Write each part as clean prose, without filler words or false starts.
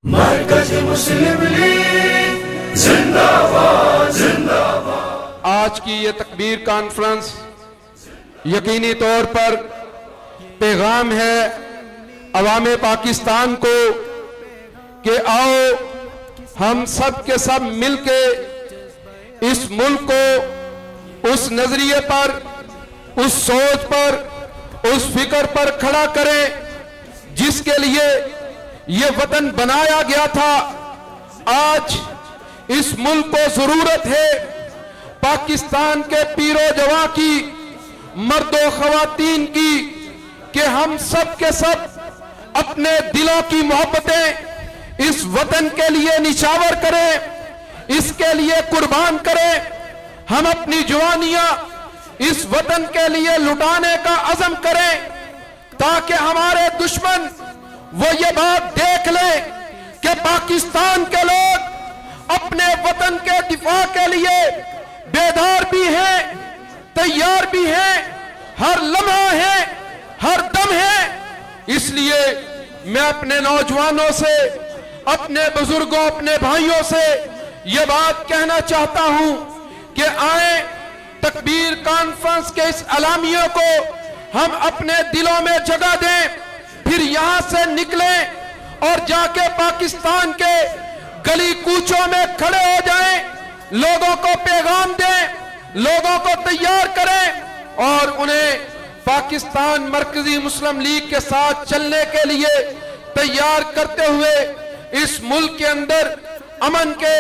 مرکز مسلم لیگ زندہ باد زندہ باد۔ آج کی یہ تکبیر کانفرنس یقینی طور پر پیغام ہے عوام پاکستان کو کہ آؤ ہم سب کے سب مل کے اس ملک کو اس نظریے پر، اس سوچ پر، اس فکر پر کھڑا کریں جس کے لیے یہ وطن بنایا گیا تھا۔ آج اس ملک کو ضرورت ہے پاکستان کے پیر و جواں کی، مرد و خواتین کی، کہ ہم سب کے سب اپنے دلوں کی محبتیں اس وطن کے لیے نچھاور کریں، اس کے لیے قربان کریں۔ ہم اپنی جوانیاں اس وطن کے لیے لٹانے کا عزم کریں تاکہ ہمارے دشمن وہ یہ بات دیکھ لیں کہ پاکستان کے لوگ اپنے وطن کے دفاع کے لیے بیدار بھی ہیں، تیار بھی ہیں، ہر لمحہ ہیں، ہر دم ہیں۔ اس لیے میں اپنے نوجوانوں سے، اپنے بزرگوں، اپنے بھائیوں سے یہ بات کہنا چاہتا ہوں کہ آئیں تکبیر کانفرنس کے اس اعلامیہ کو ہم اپنے دلوں میں جگہ دیں، پھر یہاں سے نکلیں اور جا کے پاکستان کے گلی کوچوں میں کھڑے ہو جائیں، لوگوں کو پیغام دیں، لوگوں کو تیار کریں اور انہیں پاکستان مرکزی مسلم لیگ کے ساتھ چلنے کے لیے تیار کرتے ہوئے اس ملک کے اندر امن کے،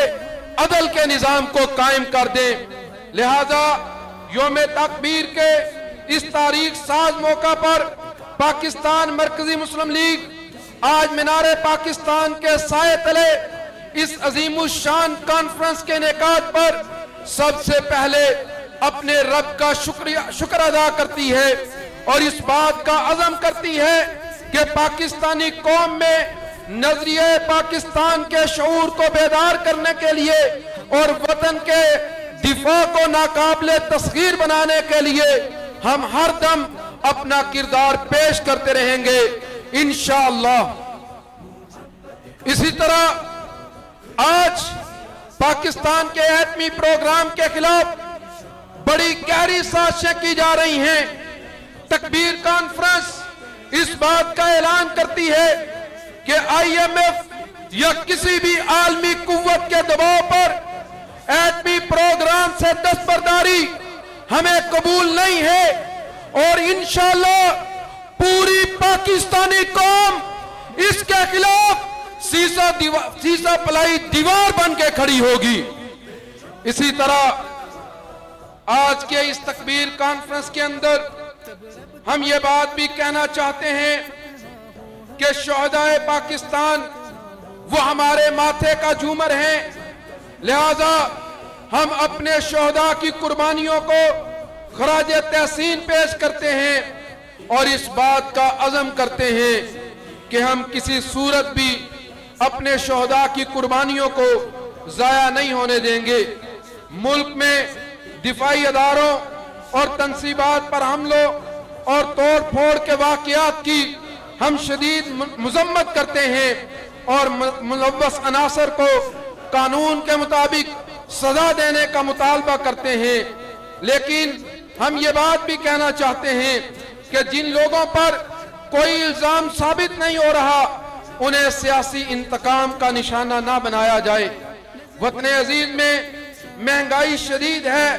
عدل کے نظام کو قائم کر دیں۔ لہذا یوم تکبیر کے اس تاریخ ساز موقع پر پاکستان مرکزی مسلم لیگ آج مینار پاکستان کے سائے تلے اس عظیم الشان کانفرنس کے انعقاد پر سب سے پہلے اپنے رب کا شکر ادا کرتی ہے اور اس بات کا عزم کرتی ہے کہ پاکستانی قوم میں نظریہ پاکستان کے شعور کو بیدار کرنے کے لیے اور وطن کے دفاع کو ناقابل تسخیر بنانے کے لیے ہم ہر دم اپنا کردار پیش کرتے رہیں گے انشاءاللہ۔ اسی طرح آج پاکستان کے ایٹمی پروگرام کے خلاف بڑی گہری سازشیں کی جا رہی ہیں۔ تکبیر کانفرنس اس بات کا اعلان کرتی ہے کہ آئی ایم ایف یا کسی بھی عالمی قوت کے دباؤ پر ایٹمی پروگرام سے دستبرداری ہمیں قبول نہیں ہے اور انشاءاللہ پوری پاکستانی قوم اس کے خلاف سیسا پلائی دیوار بن کے کھڑی ہوگی۔ اسی طرح آج کے اس تکبیر کانفرنس کے اندر ہم یہ بات بھی کہنا چاہتے ہیں کہ شہدائے پاکستان وہ ہمارے ماتھے کا جھومر ہیں، لہذا ہم اپنے شہداء کی قربانیوں کو خراج تحسین پیش کرتے ہیں اور اس بات کا عزم کرتے ہیں کہ ہم کسی صورت بھی اپنے شہداء کی قربانیوں کو ضائع نہیں ہونے دیں گے۔ ملک میں دفاعی اداروں اور تنصیبات پر حملوں اور توڑ پھوڑ کے واقعات کی ہم شدید مذمت کرتے ہیں اور ملوث عناصر کو قانون کے مطابق سزا دینے کا مطالبہ کرتے ہیں، لیکن ہم یہ بات بھی کہنا چاہتے ہیں کہ جن لوگوں پر کوئی الزام ثابت نہیں ہو رہا انہیں سیاسی انتقام کا نشانہ نہ بنایا جائے۔ وطن عزیز میں مہنگائی شدید ہے،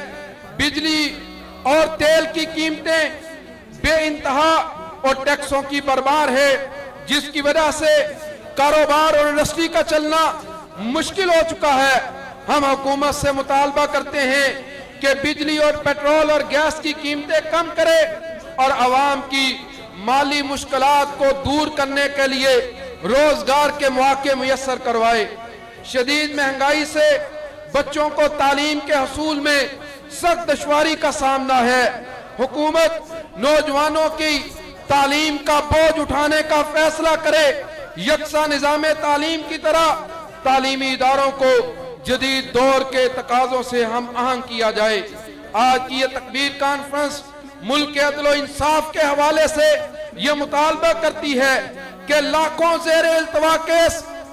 بجلی اور تیل کی قیمتیں بے انتہا اور ٹیکسوں کی بربار ہے، جس کی وجہ سے کاروبار اور انڈسٹری کا چلنا مشکل ہو چکا ہے۔ ہم حکومت سے مطالبہ کرتے ہیں کہ بجلی اور پیٹرول اور گیس کی قیمتیں کم کرے اور عوام کی مالی مشکلات کو دور کرنے کے لیے روزگار کے مواقع میسر کروائے۔ شدید مہنگائی سے بچوں کو تعلیم کے حصول میں سخت دشواری کا سامنا ہے۔ حکومت نوجوانوں کی تعلیم کا بوجھ اٹھانے کا فیصلہ کرے، یکساں نظام تعلیم کی طرح تعلیمی اداروں کو جدید دور کے تقاضوں سے ہم آہنگ کیا جائے۔ آج کی یہ تکبیر کانفرنس ملک کے عدل و انصاف کے حوالے سے یہ مطالبہ کرتی ہے کہ لاکھوں زیر التوا کیس